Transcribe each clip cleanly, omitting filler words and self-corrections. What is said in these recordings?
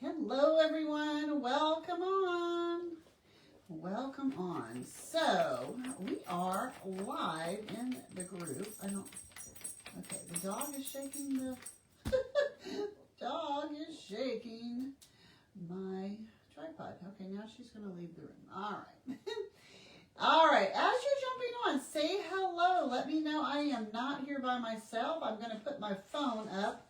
Hello everyone, welcome on. Welcome on. So, we are live in the group. Okay, the dog is shaking dog is shaking my tripod. Okay, now she's going to leave the room. All right. All right, as you're jumping on, say hello. Let me know I am not here by myself. I'm going to put my phone up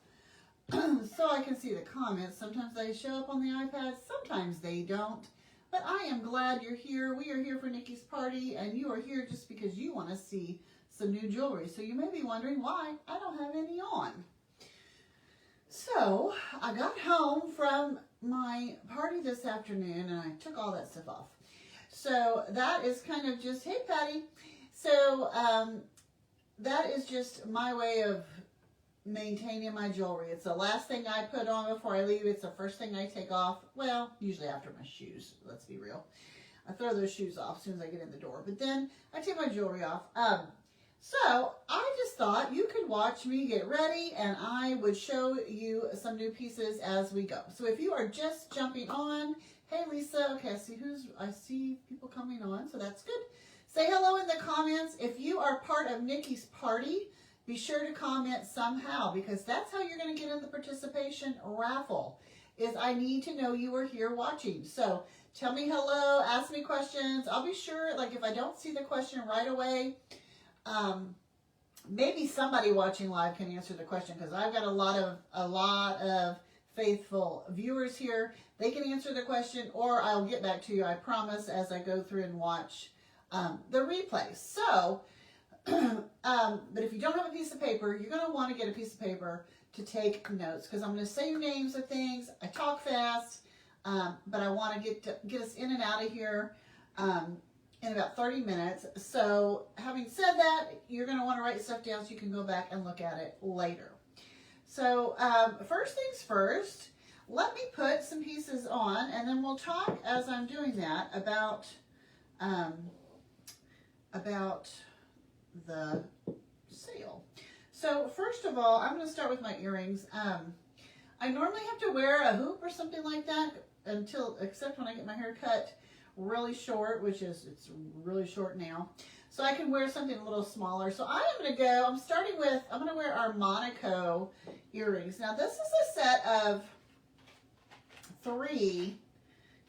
so I can see the comments. Sometimes they show up on the iPad, sometimes they don't. But I am glad you're here. We are here for Nikki's party, and you are here just because you want to see some new jewelry. So you may be wondering why I don't have any on. So I got home from my party this afternoon, and I took all that stuff off. So that is kind of just, hey Patty. So that is just my way of maintaining my jewelry. It's the last thing I put on before I leave. It's the first thing I take off. Well, usually after my shoes, let's be real. I throw those shoes off as soon as I get in the door. But then I take my jewelry off. So I just thought you could watch me get ready and I would show you some new pieces as we go. So if you are just jumping on, hey Lisa, okay, I see people coming on, so that's good. Say hello in the comments. If you are part of Nikki's party, be sure to comment somehow, because that's how you're going to get in the participation raffle, is I need to know you are here watching. So tell me hello, ask me questions. I'll be sure, like if I don't see the question right away, maybe somebody watching live can answer the question, because I've got a lot of faithful viewers here. They can answer the question, or I'll get back to you, I promise, as I go through and watch the replay. So, but if you don't have a piece of paper, you're going to want to get a piece of paper to take notes, because I'm going to say names of things. I talk fast, but I want to get us in and out of here in about 30 minutes. So having said that, you're going to want to write stuff down so you can go back and look at it later. So first things first, let me put some pieces on, and then we'll talk as I'm doing that about the sale. So first of all, I'm going to start with my earrings. I normally have to wear a hoop or something like that except when I get my hair cut really short, it's really short now. So I can wear something a little smaller. So I'm going to wear our Monaco earrings. Now this is a set of 3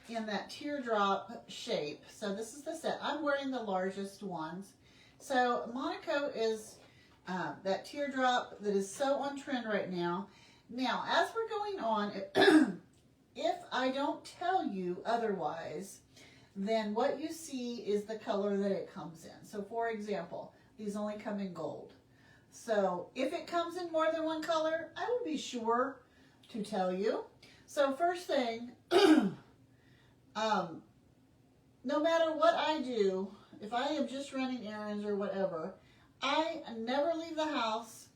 in that teardrop shape. So this is the set. I'm wearing the largest ones. So Monaco is that teardrop that is so on trend right now. Now, as we're going on, if I don't tell you otherwise, then what you see is the color that it comes in. So for example, these only come in gold. So if it comes in more than one color, I will be sure to tell you. So first thing, no matter what I do, if I am just running errands or whatever, I never leave the house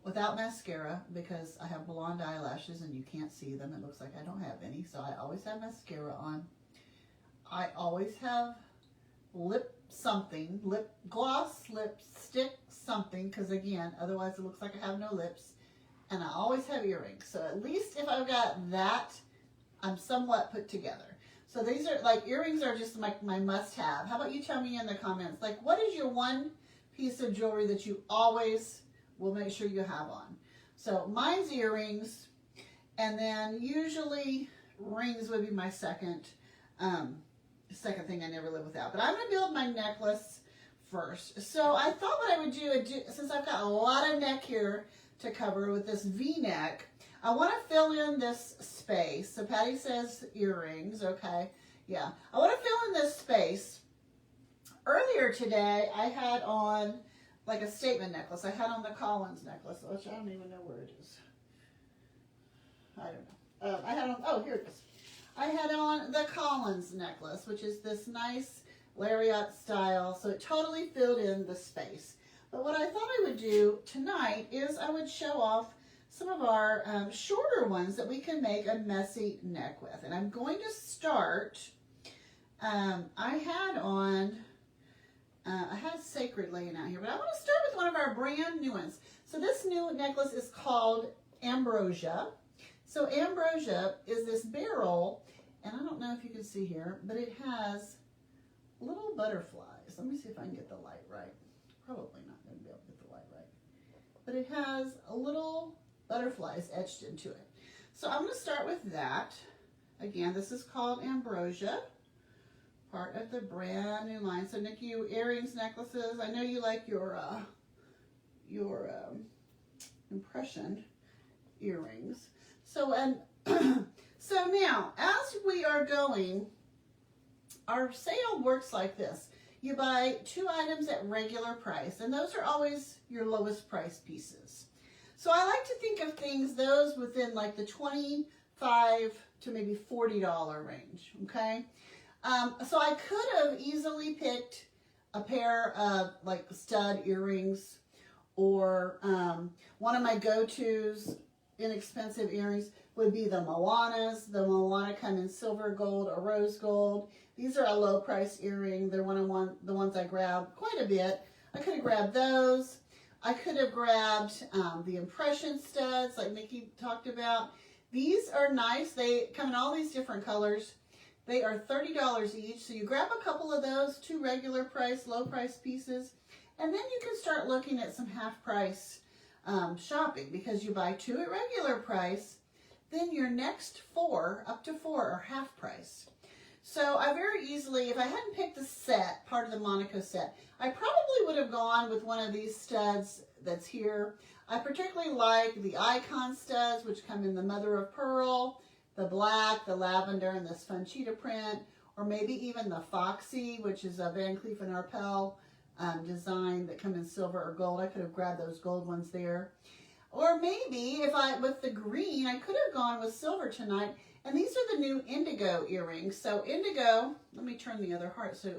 without mascara, because I have blonde eyelashes and you can't see them. It looks like I don't have any, so I always have mascara on. I always have lip gloss, lipstick, something, because again, otherwise it looks like I have no lips. And I always have earrings. So at least if I've got that, I'm somewhat put together. So these are like, earrings are just like my must-have. How about you tell me in the comments, like, what is your one piece of jewelry that you always will make sure you have on? So mine's earrings, and then usually rings would be my second thing I never live without. But I'm going to build my necklace first. So I thought what I would do, since I've got a lot of neck here to cover with this V-neck, I want to fill in this space. So Patty says earrings, okay. Yeah, I want to fill in this space. Earlier today, I had on like a statement necklace. I had on the Collins necklace, which I don't even know where it is. I don't know. Here it is. I had on the Collins necklace, which is this nice lariat style. So it totally filled in the space. But what I thought I would do tonight is I would show off some of our shorter ones that we can make a messy neck with. And I'm going to start, I had Sacred laying out here, but I want to start with one of our brand new ones. So this new necklace is called Ambrosia. So Ambrosia is this barrel, and I don't know if you can see here, but it has little butterflies. Let me see if I can get the light right. Probably not going to be able to get the light right. But it has a little butterflies etched into it. So I'm going to start with that. Again, this is called Ambrosia, part of the brand new line. So Nikki, you earrings, necklaces, I know you like your impression earrings. So so now, as we are going, our sale works like this. You buy 2 items at regular price, and those are always your lowest price pieces. So I like to think of things, those within like the $25 to maybe $40 range, okay? So I could have easily picked a pair of like stud earrings, or one of my go-tos inexpensive earrings would be the Moanas. The Moana come in silver, gold, or rose gold. These are a low price earring. They're the ones I grabbed quite a bit. I could have grabbed those. I could have grabbed the impression studs like Nikki talked about. These are nice. They come in all these different colors. They are $30 each. So you grab a couple of those, 2 regular price, low price pieces, and then you can start looking at some half price shopping, because you buy 2 at regular price, then your next 4, up to 4, are half price. So I very easily, if I hadn't picked the set, part of the Monaco set, I probably would have gone with one of these studs that's here. I particularly like the Icon studs, which come in the mother of pearl, the black, the lavender, and this fun cheetah print, or maybe even the Foxy, which is a Van Cleef & Arpels design that come in silver or gold. I could have grabbed those gold ones there. Or maybe with the green, I could have gone with silver tonight. And these are the new indigo earrings. So indigo, let me turn the other heart so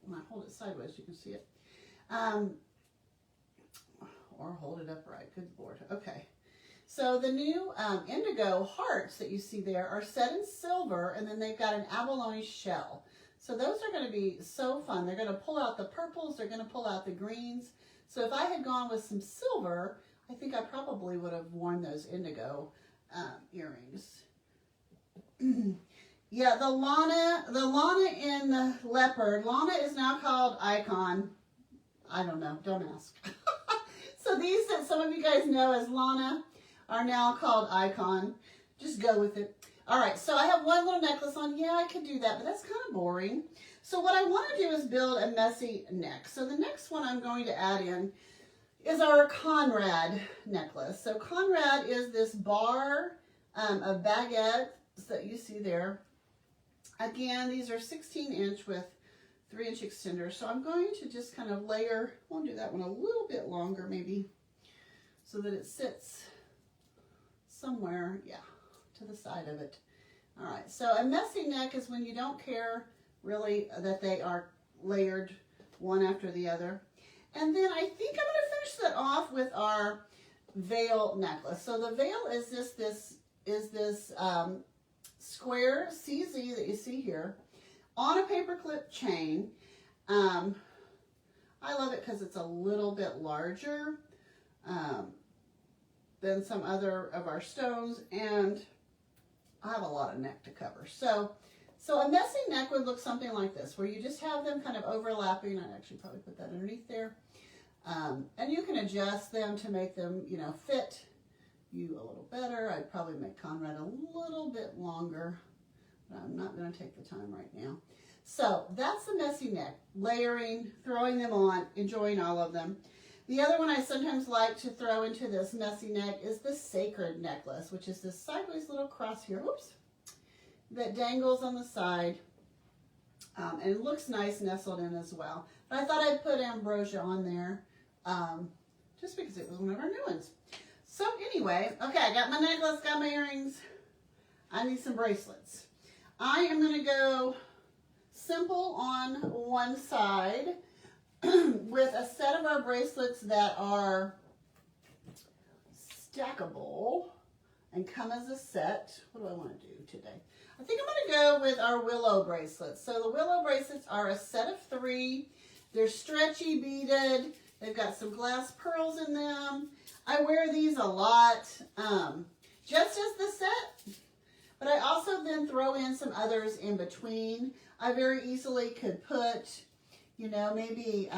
when I hold it sideways you can see it. Or hold it upright, good Lord. Okay. So the new indigo hearts that you see there are set in silver, and then they've got an abalone shell. So those are going to be so fun. They're going to pull out the purples, they're going to pull out the greens. So if I had gone with some silver, I think I probably would have worn those indigo earrings. Yeah, the Lana in the leopard. Lana is now called Icon. I don't know, don't ask. So these that some of you guys know as Lana are now called Icon. Just go with it. All right, so I have one little necklace on. Yeah, I could do that, but that's kind of boring. So what I want to do is build a messy neck. So the next one I'm going to add in is our Conrad necklace. So Conrad is this bar of baguettes that you see there. Again, these are 16-inch with 3-inch extenders. So I'm going to just kind of layer, I want to do that one a little bit longer maybe, so that it sits somewhere, yeah, to the side of it. All right, so a messy neck is when you don't care really that they are layered one after the other. And then I think I'm going to finish that off with our veil necklace. So the veil is this square CZ that you see here on a paperclip chain. I love it because it's a little bit larger than some other of our stones, and I have a lot of neck to cover. So a messy neck would look something like this, where you just have them kind of overlapping. I'd actually probably put that underneath there. And you can adjust them to make them, you know, fit you a little better. I'd probably make Conrad a little bit longer, but I'm not going to take the time right now. So that's the messy neck, layering, throwing them on, enjoying all of them. The other one I sometimes like to throw into this messy neck is the sacred necklace, which is this sideways little cross here, whoops, that dangles on the side, and it looks nice nestled in as well. But I thought I'd put Ambrosia on there, just because it was one of our new ones. So anyway, okay, I got my necklace, got my earrings. I need some bracelets. I am going to go simple on one side with a set of our bracelets that are stackable and come as a set. What do I want to do today? I think I'm going to go with our willow bracelets. So the willow bracelets are a set of 3. They're stretchy beaded. They've got some glass pearls in them. I wear these a lot. just as the set, but I also then throw in some others in between. I very easily could put, you know, maybe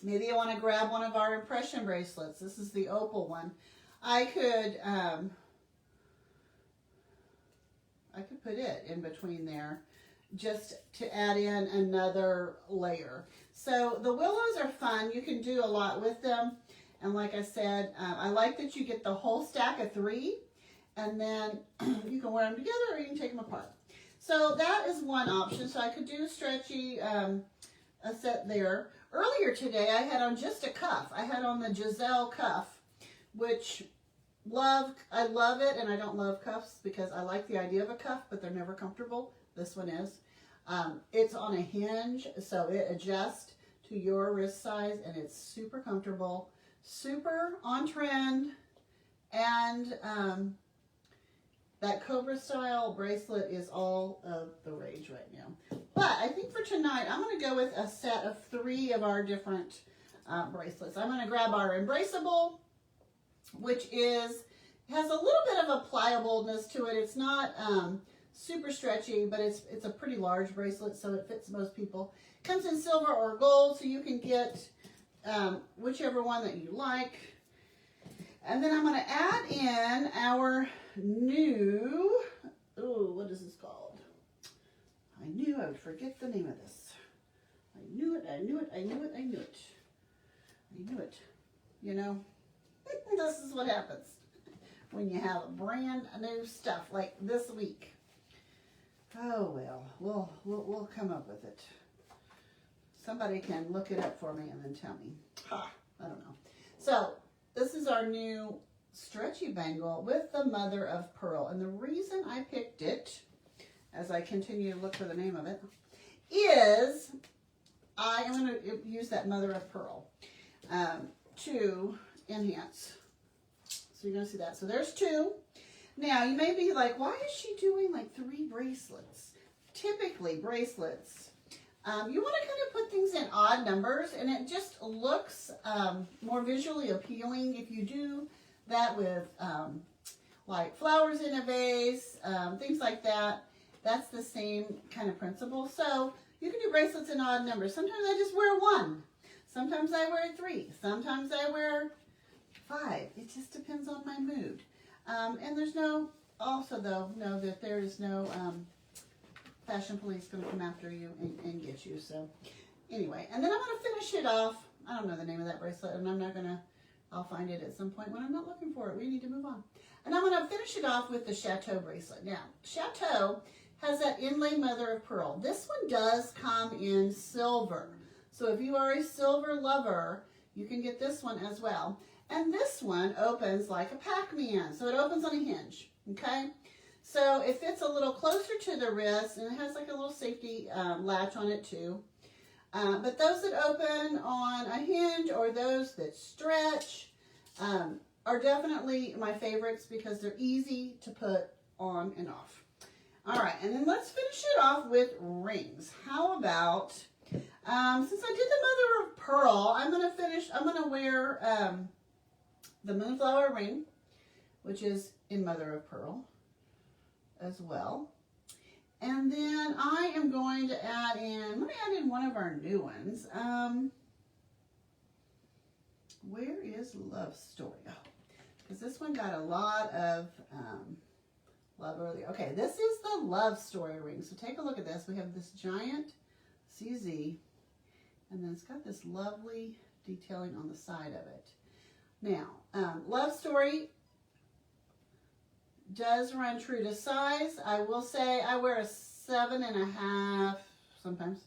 maybe I want to grab one of our impression bracelets. This is the opal one. I could put it in between there just to add in another layer. So the willows are fun. You can do a lot with them. And like I said, I like that you get the whole stack of 3, and then you can wear them together or you can take them apart. So that is one option. So I could do stretchy, a set there. Earlier today, I had on just a cuff. I had on the Giselle cuff, which I love it, and I don't love cuffs because I like the idea of a cuff, but they're never comfortable. This one is. It's on a hinge, so it adjusts to your wrist size, and it's super comfortable, super on trend, and that Cobra style bracelet is all of the rage right now. But I think for tonight, I'm going to go with a set of 3 of our different bracelets. I'm going to grab our Embraceable, which has a little bit of a pliableness to it. It's not super stretchy, but it's a pretty large bracelet, so it fits most people. Comes in silver or gold, so you can get whichever one that you like. And then I'm going to add in our new, what is this called? I knew I would forget the name of this. I knew it. You know, this is what happens when you have brand new stuff like this week. Oh well, we'll come up with it. Somebody can look it up for me and then tell me. I don't know. So this is our new stretchy bangle with the mother of pearl, and the reason I picked it, as I continue to look for the name of it, is I am going to use that mother of pearl to enhance. So you're going to see that. So there's 2. Now, you may be like, why is she doing like 3 bracelets? Typically, bracelets, you want to kind of put things in odd numbers, and it just looks more visually appealing if you do that with like flowers in a vase, things like that. That's the same kind of principle. So you can do bracelets in odd numbers. Sometimes I just wear 1. Sometimes I wear 3. Sometimes I wear 5. It just depends on my mood. And there's no, also though, know that there is no fashion police going to come after you and get you. So anyway, and then I'm going to finish it off. I don't know the name of that bracelet, and I'm not going to, I'll find it at some point when I'm not looking for it. We need to move on. And I'm going to finish it off with the Chateau bracelet. Now, Chateau has that inlay mother of pearl. This one does come in silver. So if you are a silver lover, you can get this one as well. And this one opens like a Pac-Man. So it opens on a hinge, okay? So it fits a little closer to the wrist, and it has like a little safety latch on it too. But those that open on a hinge or those that stretch are definitely my favorites because they're easy to put on and off. All right, and then let's finish it off with rings. How about, since I did the mother of pearl, I'm going to wear the Moonflower ring, which is in mother of pearl as well. And then I am going to add in, let me add in one of our new ones. Where is Love Story? Oh, because this one got a lot of love earlier. Okay, this is the Love Story ring. So take a look at this. We have this giant CZ, and then it's got this lovely detailing on the side of it. Now, Love Story does run true to size. I will say I wear a 7.5 sometimes.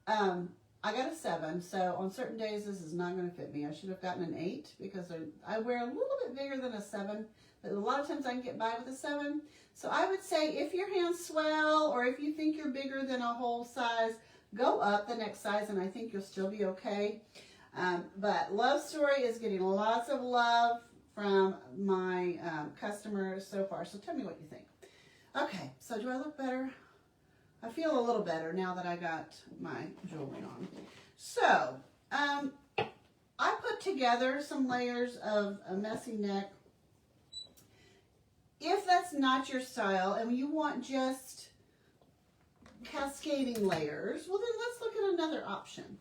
I got a 7, so on certain days this is not going to fit me. I should have gotten an 8 because I wear a little bit bigger than a 7, but a lot of times I can get by with a 7. So I would say if your hands swell or if you think you're bigger than a whole size, go up the next size and I think you'll still be okay. But Love Story is getting lots of love from my customers so far. So tell me what you think. Okay, so do I look better? I feel a little better now that I got my jewelry on. So, I put together some layers of a messy neck not your style and you want just cascading layers, well then let's look at another option.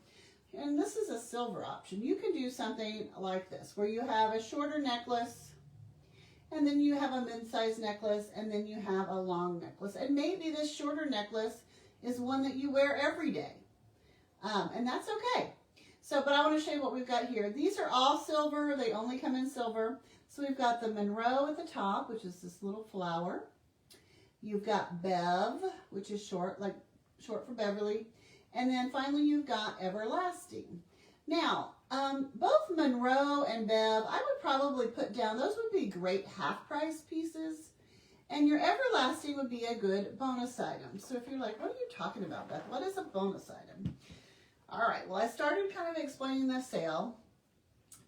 And this is a silver option. You can do something like this, where you have a shorter necklace, and then you have a mid-sized necklace, and then you have a long necklace. And maybe this shorter necklace is one that you wear every day. And that's okay. So, but I want to show you what we've got here. These are all silver. They only come in silver. So we've got the Monroe at the top, which is this little flower. You've got Bev, which is short for Beverly. And then finally you've got Everlasting. Now, both Monroe and Bev, I would probably put down, those would be great half-price pieces. And your Everlasting would be a good bonus item. So if you're like, what are you talking about, Beth? What is a bonus item? All right, well, I started kind of explaining the sale.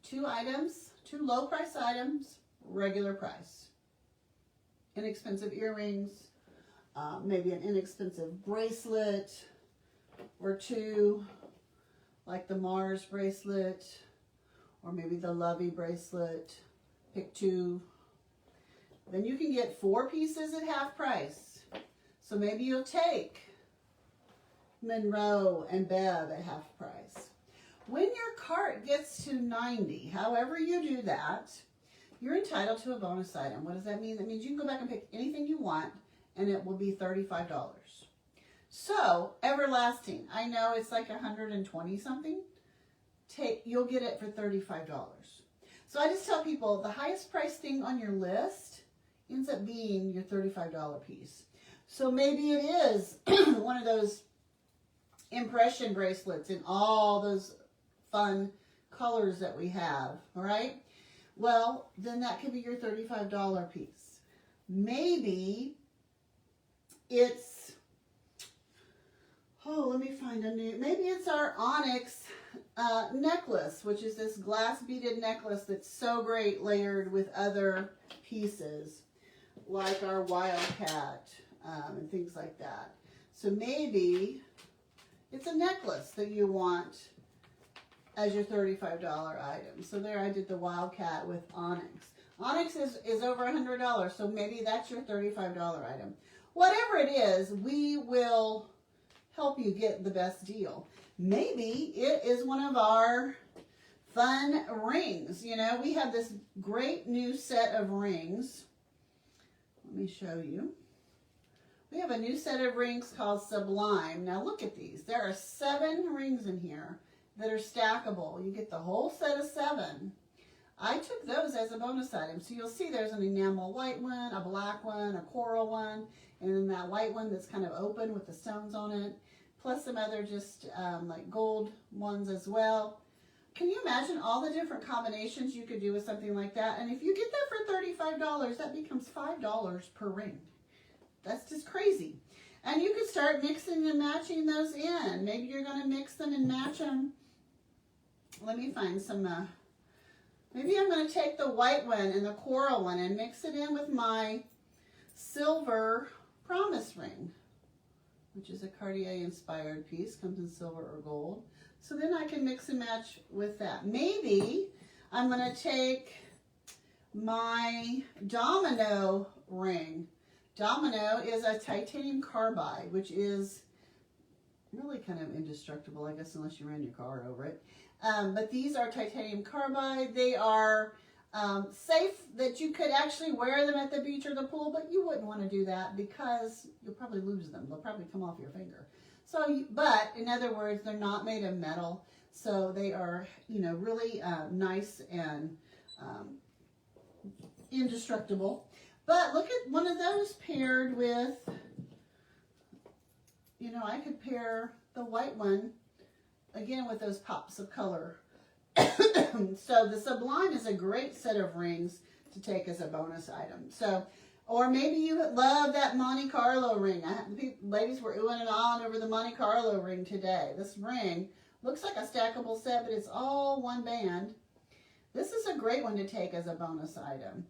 2 items, 2 low-price items, regular price. Inexpensive earrings, maybe an inexpensive bracelet, or 2, like the Mars bracelet, or maybe the Lovey bracelet. Pick 2. Then you can get 4 pieces at half price. So maybe you'll take Monroe and Bev at half price. When your cart gets to 90, however you do that, you're entitled to a bonus item. What does that mean? That means you can go back and pick anything you want, and it will be $35. So, Everlasting, I know it's like 120 something. You'll get it for $35. So I just tell people the highest price thing on your list ends up being your $35 piece. So maybe it is one of those impression bracelets in all those fun colors that we have, all right? Well, then that could be your $35 piece. Maybe it's, let me find a new, maybe it's our onyx necklace, which is this glass beaded necklace that's so great layered with other pieces, like our Wildcat and things like that. So maybe it's a necklace that you want as your $35 item. So there I did the Wildcat with onyx. Onyx is over $100, so maybe that's your $35 item. Whatever it is, we will help you get the best deal. Maybe it is one of our fun rings. You know, we have this great new set of rings. Let me show you. We have a new set of rings called Sublime. Now look at these. There are 7 rings in here that are stackable. You get the whole set of 7. I took those as a bonus item. So you'll see there's an enamel white one, a black one, a coral one, and then that white one that's kind of open with the stones on it, plus some other just like gold ones as well. Can you imagine all the different combinations you could do with something like that? And if you get that for $35, that becomes $5 per ring. That's just crazy. And you could start mixing and matching those in. Maybe you're going to mix them and match them. Let me find some, maybe I'm going to take the white one and the coral one and mix it in with my silver promise ring, which is a Cartier inspired piece, comes in silver or gold. So then I can mix and match with that. Maybe I'm going to take my domino ring. Domino is a titanium carbide, which is really kind of indestructible, I guess, unless you ran your car over it. But these are titanium carbide. They are safe that you could actually wear them at the beach or the pool, but you wouldn't want to do that because you'll probably lose them. They'll probably come off your finger. So, but in other words, they're not made of metal, so they are, you know, really nice and indestructible. But look at one of those paired with, you know, I could pair the white one again with those pops of color. So the Sublime is a great set of rings to take as a bonus item. So, or maybe you love that Monte Carlo ring. Ladies were oohing and ahhing over the Monte Carlo ring today. This ring looks like a stackable set, but it's all one band. This is a great one to take as a bonus item.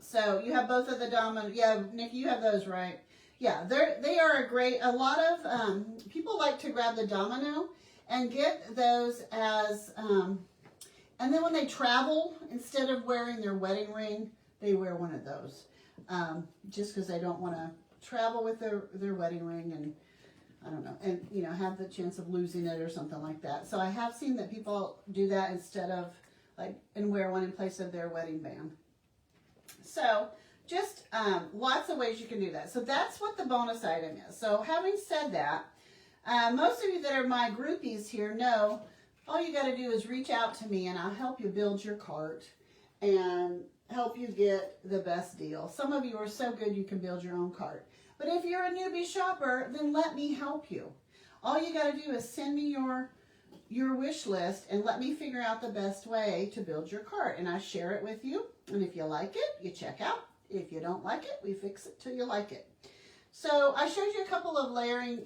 So you have both of the domino. Yeah, Nikki, you have those, right? Yeah, they are a great, a lot of people like to grab the domino and get those as, and then when they travel, instead of wearing their wedding ring, they wear one of those. Just because they don't want to travel with their wedding ring and I don't know, and you know, have the chance of losing it or something like that. So I have seen that people do that instead of like, and wear one in place of their wedding band. So just lots of ways you can do that. So that's what the bonus item is. So having said that, most of you that are my groupies here know all you got to do is reach out to me and I'll help you build your cart and help you get the best deal. Some of you are so good you can build your own cart. But if you're a newbie shopper, then let me help you. All you got to do is send me your wish list and let me figure out the best way to build your cart. And I share it with you. And if you like it, you check out. If you don't like it, we fix it till you like it. So I showed you a couple of layering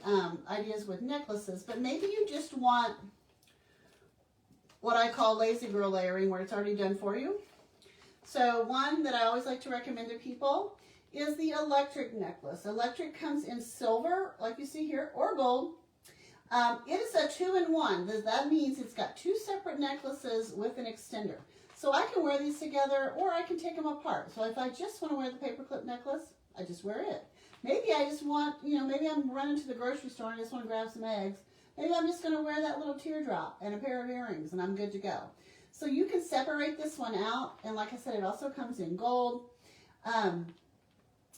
ideas with necklaces, but maybe you just want what I call lazy girl layering, where it's already done for you. So one that I always like to recommend to people is the electric necklace. Electric comes in silver, like you see here, or gold. It is a 2-in-1. That means it's got 2 separate necklaces with an extender. So I can wear these together, or I can take them apart. So if I just want to wear the paperclip necklace, I just wear it. Maybe I just want, you know, maybe I'm running to the grocery store and I just want to grab some eggs. Maybe I'm just going to wear that little teardrop and a pair of earrings and I'm good to go. So you can separate this one out. And like I said, it also comes in gold.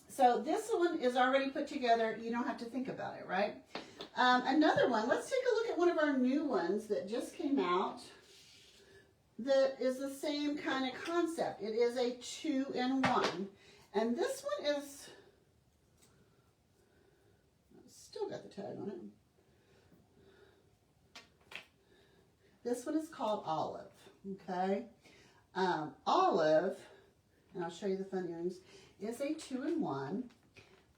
So this one is already put together. You don't have to think about it, right? Another one, let's take a look at one of our new ones that just came out that is the same kind of concept. It is a 2-in-1. And this one is, still got the tag on it. This one is called Olive, okay? Olive, and I'll show you the fun earrings, is a 2-in-1,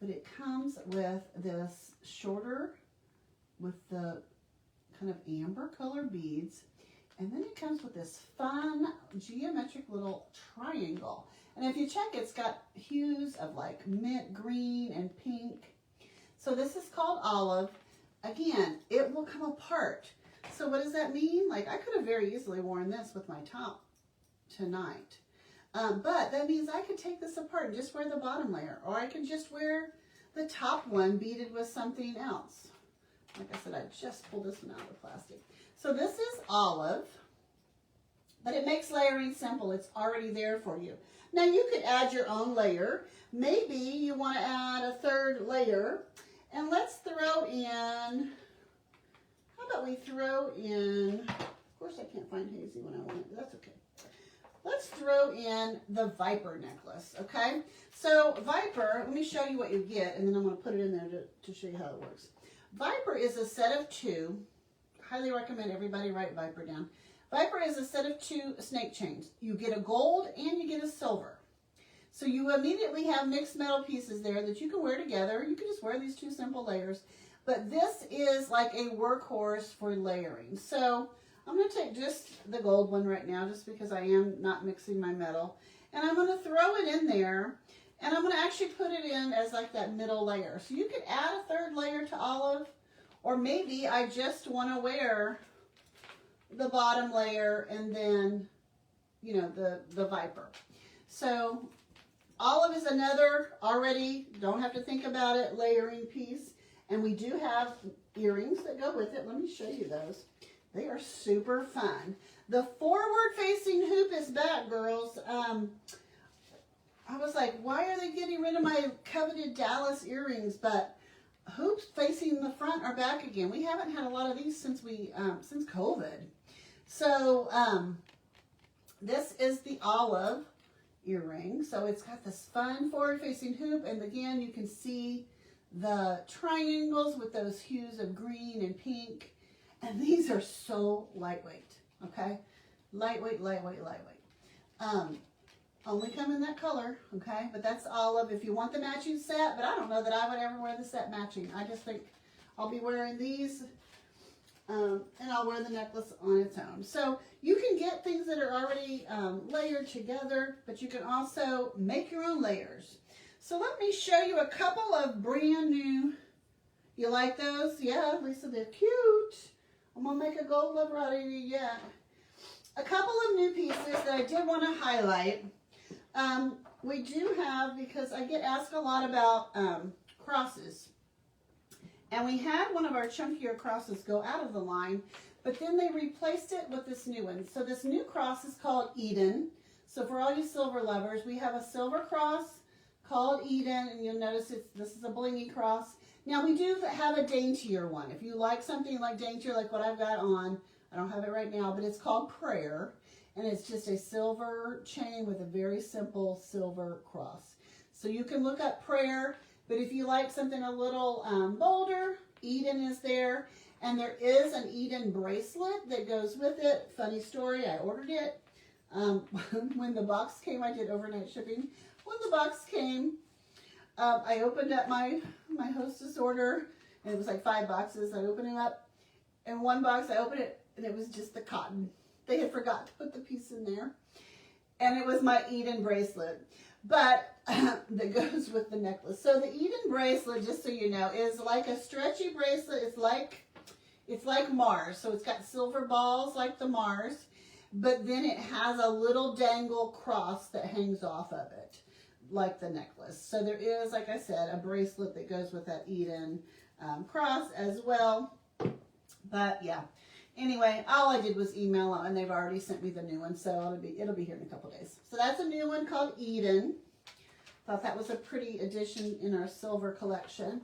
but it comes with this shorter with the kind of amber color beads, and then it comes with this fun geometric little triangle. And if you check, it's got hues of like mint green and pink. So this is called Olive. Again, it will come apart. So what does that mean? Like, I could have very easily worn this with my top tonight. But that means I could take this apart and just wear the bottom layer, or I could just wear the top one beaded with something else. Like I said, I just pulled this one out of the plastic. So this is Olive, but it makes layering simple. It's already there for you. Now you could add your own layer. Maybe you want to add a 3rd layer, and let's throw in, how about we throw in, of course I can't find Hazy when I want it, but that's okay. Let's throw in the Viper necklace, okay? So Viper, let me show you what you get, and then I'm going to put it in there to show you how it works. Viper is a set of 2. Highly recommend everybody write Viper down. Viper is a set of 2 snake chains. You get a gold and you get a silver. So you immediately have mixed metal pieces there that you can wear together. You can just wear these 2 simple layers. But this is like a workhorse for layering. So I'm going to take just the gold one right now, just because I am not mixing my metal. And I'm going to throw it in there. And I'm going to actually put it in as like that middle layer. So you could add a 3rd layer to Olive. Or maybe I just want to wear the bottom layer and then, you know, the Viper. So Olive is another already, don't have to think about it, layering piece. And we do have earrings that go with it. Let me show you those. They are super fun. The forward-facing hoop is back, girls. I was like, why are they getting rid of my coveted Dallas earrings? But hoops facing the front are back again. We haven't had a lot of these since since COVID. So this is the Olive earring. So it's got this fun forward-facing hoop, and again, you can see the triangles with those hues of green and pink. And these are so lightweight, okay? Lightweight, lightweight, lightweight. Only come in that color, okay? But that's Olive. If you want the matching set, but I don't know that I would ever wear the set matching. I just think I'll be wearing these, and I'll wear the necklace on its own. So you can get things that are already layered together, but you can also make your own layers. So let me show you a couple of brand new. You like those? Yeah, Lisa, they're cute. I'm going to make a gold lover out of you yet. A couple of new pieces that I did want to highlight. we do have, because I get asked a lot about crosses. And we had one of our chunkier crosses go out of the line, but then they replaced it with this new one. So this new cross is called Eden. So for all you silver lovers, we have a silver cross called Eden, and you'll notice this is a blingy cross. Now we do have a daintier one. If you like something like daintier, like what I've got on, I don't have it right now, but it's called Prayer, and it's just a silver chain with a very simple silver cross. So you can look up Prayer, but if you like something a little bolder, Eden is there, and there is an Eden bracelet that goes with it. Funny story, I ordered it. When the box came, I did overnight shipping. When the box came, I opened up my hostess order, and it was like 5 boxes. I opened it up, and one box I opened it, and it was just the cotton. They had forgot to put the piece in there, and it was my Eden bracelet, but that goes with the necklace. So the Eden bracelet, just so you know, is like a stretchy bracelet. It's like Mars, so it's got silver balls like the Mars, but then it has a little dangle cross that hangs off of it, like the necklace. So there is, like I said, a bracelet that goes with that Eden cross as well. But yeah, anyway, all I did was email them, and they've already sent me the new one, so it'll be here in a couple days. So that's a new one called Eden. Thought that was a pretty addition in our silver collection.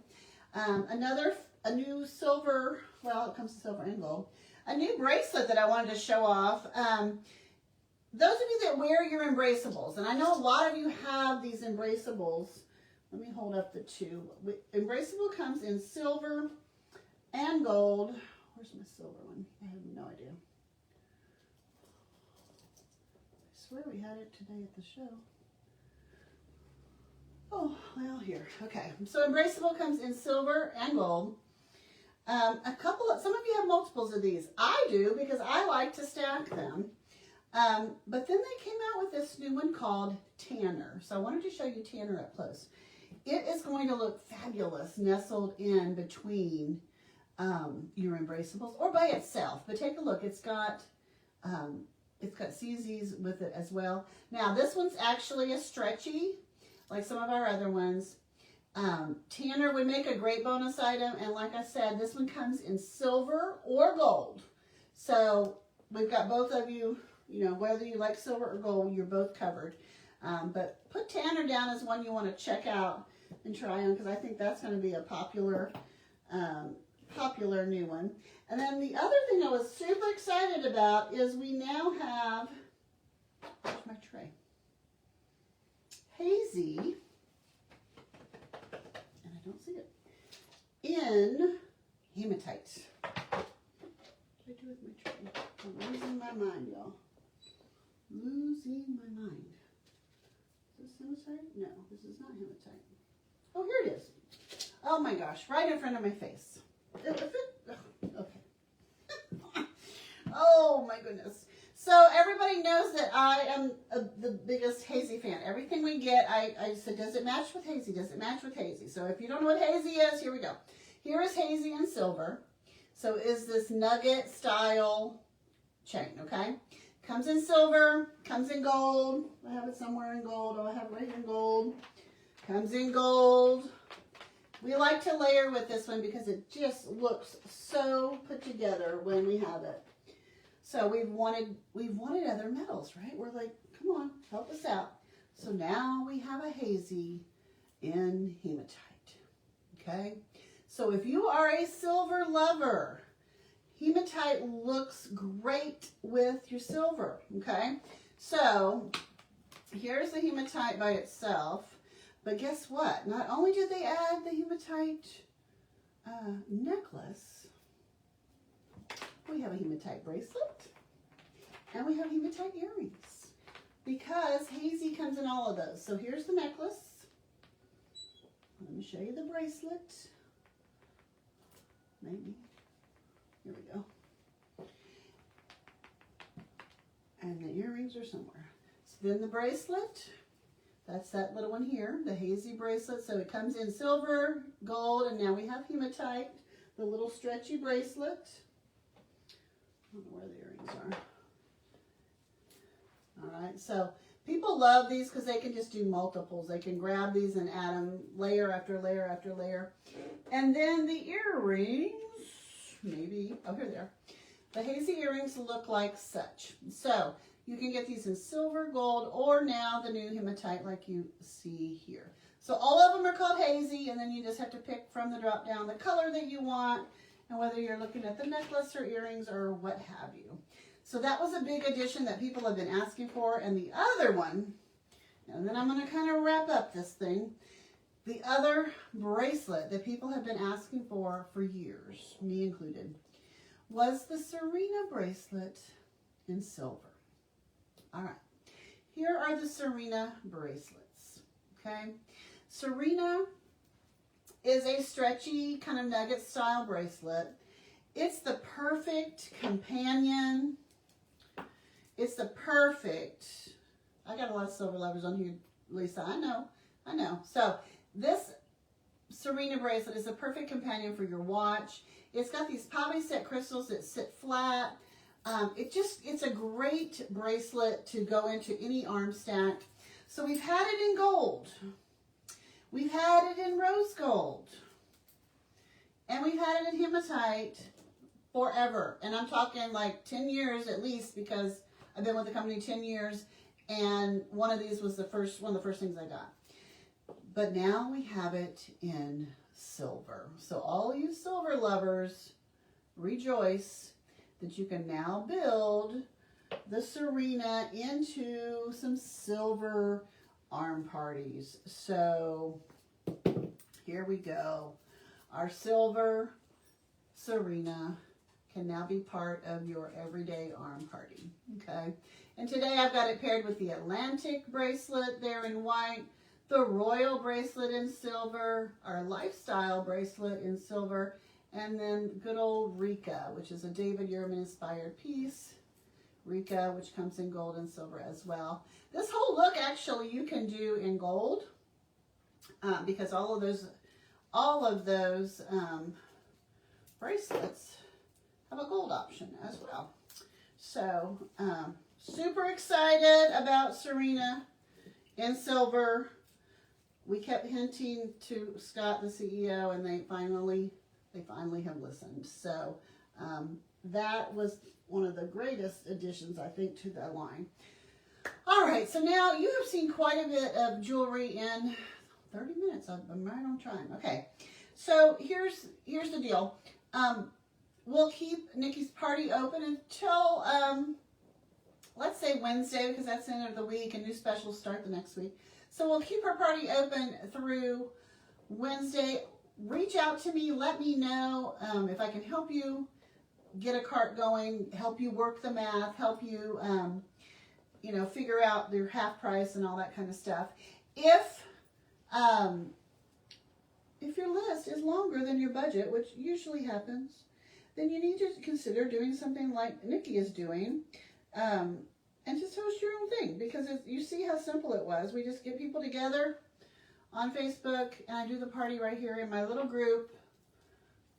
A new silver, well, it comes in silver and gold. A new bracelet that I wanted to show off. Those of you that wear your embraceables, and I know a lot of you have these embraceables. Let me hold up the two. Embraceable comes in silver and gold. Where's my silver one? I have no idea. I swear we had it today at the show. Oh, well, here. Okay, so embraceable comes in silver and gold. Some of you have multiples of these. I do, because I like to stack them. But then they came out with this new one called Tanner. So I wanted to show you Tanner up close. It is going to look fabulous nestled in between your embraceables or by itself. But take a look. It's got CZs with it as well. Now this one's actually a stretchy, like some of our other ones. Tanner would make a great bonus item, and like I said, this one comes in silver or gold. So we've got both of you, whether you like silver or gold, you're both covered. But put Tanner down as one you want to check out and try on, because I think that's going to be a popular new one. And then the other thing I was super excited about is we now have, where's my tray? Hazy, and I don't see it, in hematite. What did I do with my tray? I'm losing my mind, y'all. Losing my mind. Is this hematite? No, this is not hematite. Oh, here it is. Oh my gosh, right in front of my face. Okay. Oh my goodness. So everybody knows that I am the biggest Hazy fan. Everything we get, I said, does it match with Hazy? Does it match with Hazy? So if you don't know what Hazy is, here we go. Here is Hazy in silver. So is this nugget style chain, okay? Comes in silver, comes in gold. I have it somewhere in gold. Oh, I have it right here in gold. Comes in gold. We like to layer with this one because it just looks so put together when we have it. So we've wanted other metals, right? We're like, come on, help us out. So now we have a Hazy in hematite, okay? So if you are a silver lover, hematite looks great with your silver, okay? So here's the hematite by itself. But guess what? Not only did they add the hematite necklace, we have a hematite bracelet, and we have hematite earrings, because Hazy comes in all of those. So here's the necklace. Let me show you the bracelet. Maybe. Here we go. And the earrings are somewhere. So then the bracelet. That's that little one here, the Hazy bracelet. So it comes in silver, gold, and now we have hematite, the little stretchy bracelet. I don't know where the earrings are. All right, so People love these because they can just do multiples. They can grab these and add them layer after layer after layer. And then the earrings, maybe, oh, here they are. The hazy earrings look like such. So you can get these in silver, gold, or now the new hematite like you see here. So all of them are called hazy, and then you just have to pick from the drop down the color that you want, and whether you're looking at the necklace or earrings or what have you. So that was a big addition that people have been asking for. And the other one, and then I'm going to kind of wrap up this thing, the other bracelet that people have been asking for years, me included, was the Serena bracelet in silver. All right, here are the Serena bracelets, okay? Serena is a stretchy kind of nugget style bracelet. It's the perfect companion. It's the perfect, I got a lot of silver lovers on here, Lisa, I know. So this Serena bracelet is a perfect companion for your watch. It's got these poly set crystals that sit flat. It's a great bracelet to go into any arm stack. So we've had it in gold. We've had it in rose gold. And we've had it in hematite forever. And I'm talking like 10 years at least, because I've been with the company 10 years. And one of these was one of the first things I got. But now we have it in silver. So all you silver lovers, rejoice that you can now build the Serena into some silver arm parties. So here we go. Our silver Serena can now be part of your everyday arm party, okay? And today I've got it paired with the Atlantic bracelet there in white, the Royal bracelet in silver, our Lifestyle bracelet in silver, and then good old Rika, which is a David Yurman inspired piece. Rika, which comes in gold and silver as well. This whole look actually you can do in gold because all of those bracelets have a gold option as well. So super excited about Serena in silver. We kept hinting to Scott, the CEO, and they finally have listened. So that was one of the greatest additions, I think, to the line. All right, so now you have seen quite a bit of jewelry in 30 minutes. I'm right on time. Okay, so here's the deal. We'll keep Nikki's party open until, let's say Wednesday, because that's the end of the week, and new specials start the next week. So we'll keep our party open through Wednesday. Reach out to me. Let me know if I can help you get a cart going, help you work the math, help you, figure out your half price and all that kind of stuff. If your list is longer than your budget, which usually happens, then you need to consider doing something like Nikki is doing, and just host your own thing, because you see how simple it was. We just get people together on Facebook, and I do the party right here in my little group.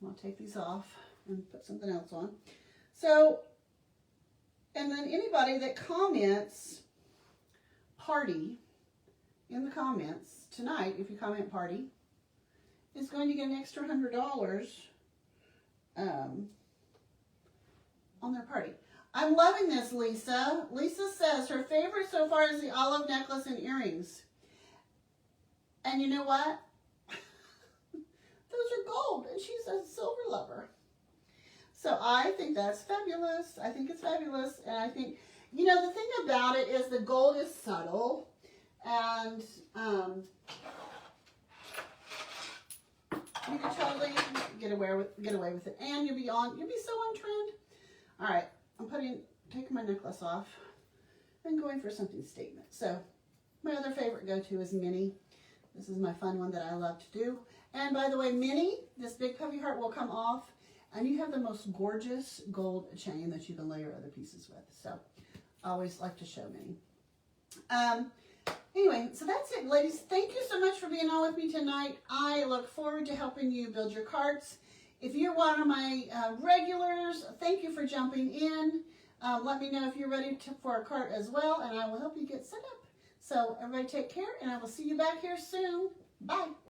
I'll take these off and put something else on. So, and then anybody that comments party in the comments tonight, if you comment party, is going to get an extra $100 on their party. I'm loving this, Lisa. Lisa says her favorite so far is the olive necklace and earrings. And you know what? Those are gold, and she's a silver lover. So I think that's fabulous. I think it's fabulous. And I think, the thing about it is the gold is subtle. And you can totally get away with it. And you'll be so on trend. All right, I'm taking my necklace off and going for something statement. So my other favorite go-to is Minnie. This is my fun one that I love to do. And by the way, Minnie, this big puffy heart will come off, and you have the most gorgeous gold chain that you can layer other pieces with. So I always like to show Minnie. Anyway, so that's it, ladies. Thank you so much for being on with me tonight. I look forward to helping you build your carts. If you're one of my regulars, thank you for jumping in. Let me know if you're ready for a cart as well, and I will help you get set up. So everybody take care, and I will see you back here soon. Bye.